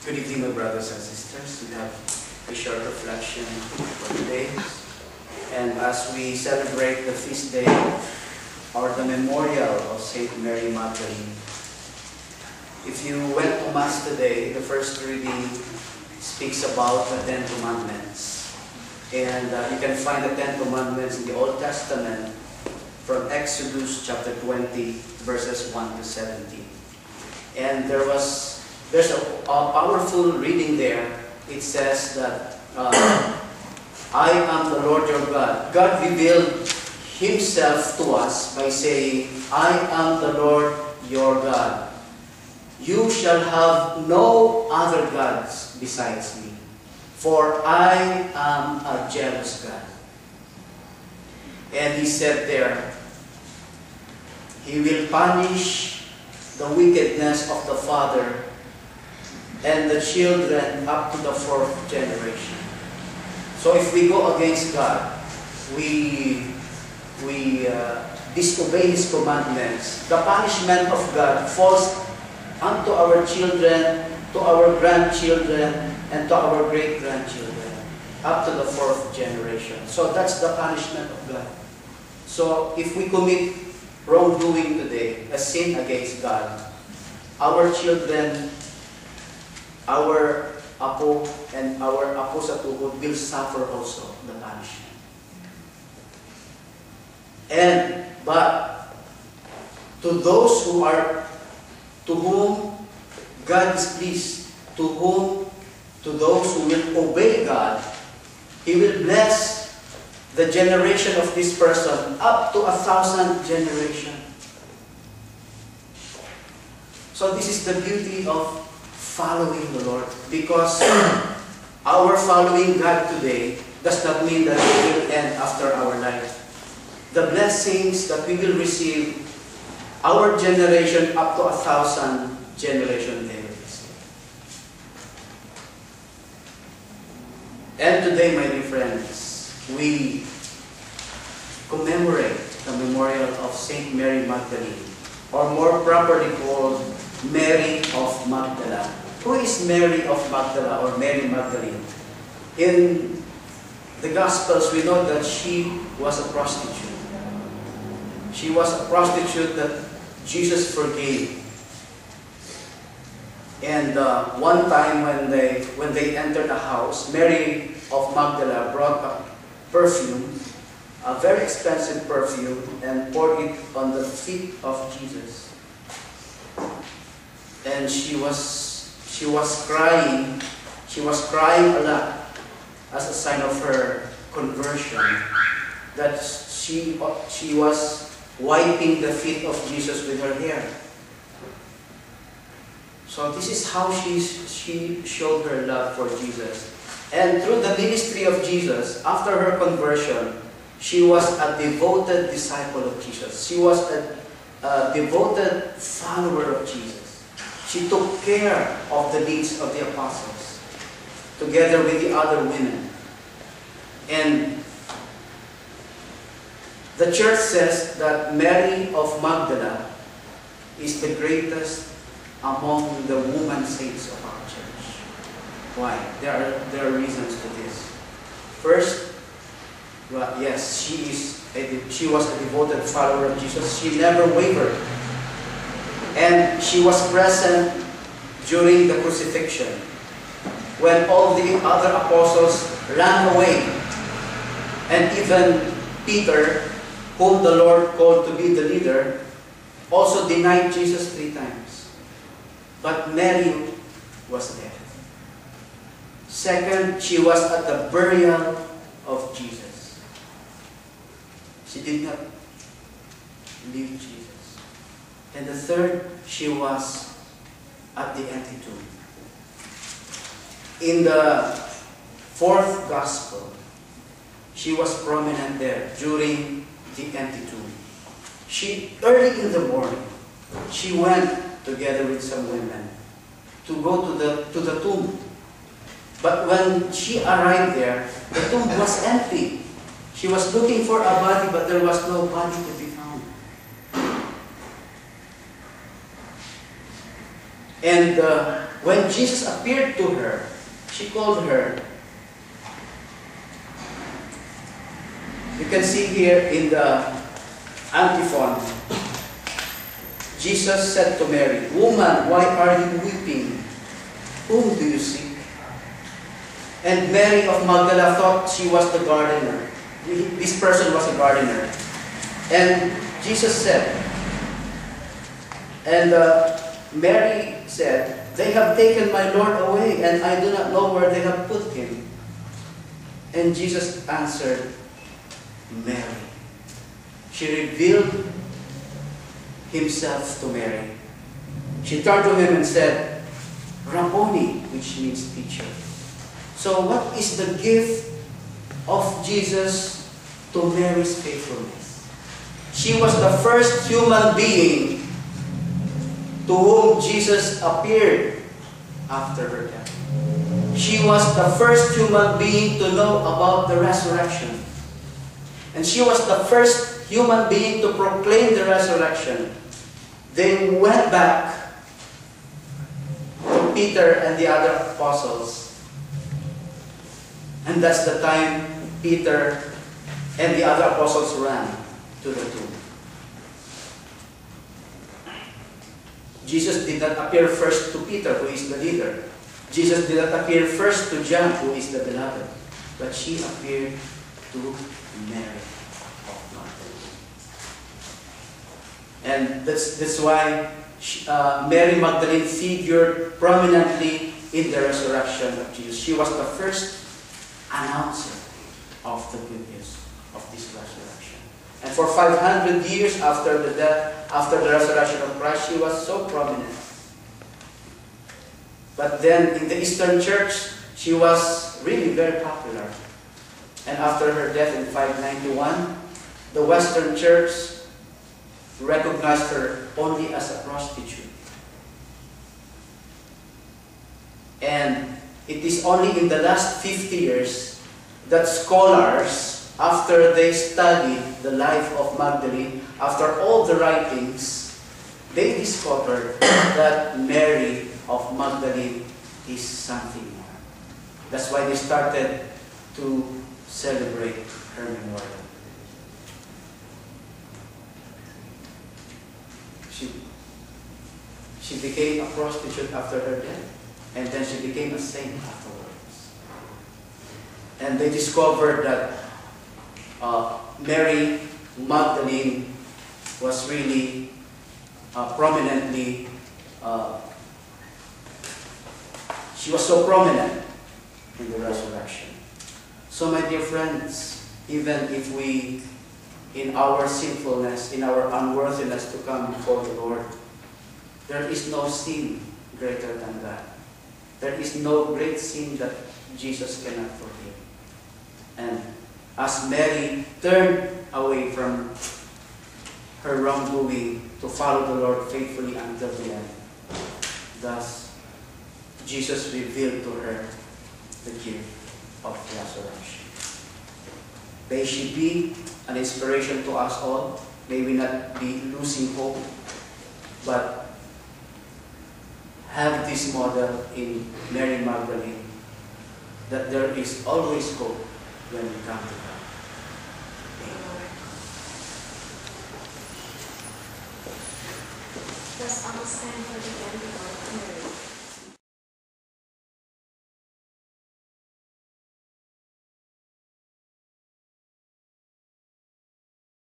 Good evening, my brothers and sisters. We have a short reflection for today. And as we celebrate the feast day or the memorial of Saint Mary Magdalene, if you went to Mass today, the first reading speaks about the 10 Commandments. And you can find the 10 Commandments in the Old Testament from Exodus chapter 20, verses 1 to 17. And there's a powerful reading there. It says that I am the Lord your God. God revealed himself to us by saying, I am the Lord your God. You shall have no other gods besides me, for I am a jealous God. And he said there, he will punish the wickedness of the father and the children up to the 4th generation. So if we go against God, we disobey His commandments, the punishment of God falls unto our children, to our grandchildren, and to our great-grandchildren, up to the 4th generation. So that's the punishment of God. So if we commit wrongdoing today, a sin against God, our children, our apo, and our apo sa tuhod will suffer also the punishment. But to those to whom God is pleased, to those who will obey God, He will bless the generation of this person up to 1,000 generations. So this is the beauty of following the Lord, because our following God today does not mean that it will end after our life. The blessings that we will receive, our generation up to 1,000 generations they will receive. And today, my dear friends, we commemorate the memorial of Saint Mary Magdalene, or more properly called Mary of Magdala. Who is Mary of Magdala, or Mary Magdalene? In the Gospels, we know that she was a prostitute. She was a prostitute that Jesus forgave. And one time when they entered the house, Mary of Magdala brought a perfume, a very expensive perfume, and poured it on the feet of Jesus. And she was crying. She was crying a lot as a sign of her conversion. That she was wiping the feet of Jesus with her hair. So this is how she showed her love for Jesus. And through the ministry of Jesus, after her conversion, she was a devoted disciple of Jesus. She was a devoted follower of Jesus. She took care of the needs of the apostles, together with the other women. And the church says that Mary of Magdala is the greatest among the woman saints of our church. Why? There are reasons to this. First, well, yes, she was a devoted follower of Jesus. She never wavered. And she was present during the crucifixion, when all the other apostles ran away. And even Peter, whom the Lord called to be the leader, also denied Jesus 3 times. But Mary was there. Second, she was at the burial of Jesus. She did not leave Jesus. And the third, she was at the empty tomb. In the 4th Gospel, she was prominent there during the empty tomb. Early in the morning, she went together with some women to go to the tomb. But when she arrived there, the tomb was empty. She was looking for a body, but there was no body to be found. And when Jesus appeared to her, she called her. You can see here in the antiphon, Jesus said to Mary, "Woman, why are you weeping? Whom do you seek?" And Mary of Magdalene thought she was the gardener. This person was a gardener. And Jesus said, and Mary said, "They have taken my Lord away, and I do not know where they have put him." And Jesus answered, "Mary." She revealed himself to Mary. She turned to him and said, "Rabboni," which means teacher. So what is the gift of Jesus to Mary's faithfulness? She was the first human being to whom Jesus appeared after her death. She was the first human being to know about the resurrection. And she was the first human being to proclaim the resurrection. They went back to Peter and the other apostles. And that's the time Peter and the other apostles ran to the tomb. Jesus did not appear first to Peter, who is the leader. Jesus did not appear first to John, who is the beloved. But she appeared to Mary of Magdalene. And that's why Mary Magdalene figured prominently in the resurrection of Jesus. She was the first announcer of the good news of this resurrection. And for 500 years after the death, after the resurrection of Christ, she was so prominent. But then in the Eastern Church, she was really very popular. And after her death in 591, the Western Church recognized her only as a prostitute. And it is only in the last 50 years that scholars, after they studied the life of Magdalene, after all the writings, they discovered that Mary of Magdalene is something more. That's why they started to celebrate her memorial. She became a prostitute after her death, and then she became a saint afterwards. And they discovered that Mary Magdalene was really prominently, she was so prominent in the resurrection. So my dear friends, even if we, in our sinfulness, in our unworthiness to come before the Lord, there is no sin greater than that. There is no great sin that Jesus cannot forgive. And as Mary turned away from her wrongdoing to follow the Lord faithfully until the end, thus Jesus revealed to her the gift of resurrection. May she be an inspiration to us all. May we not be losing hope, but have this model in Mary Magdalene, that there is always hope when we come to God. Let's almost stand for the end of our prayer.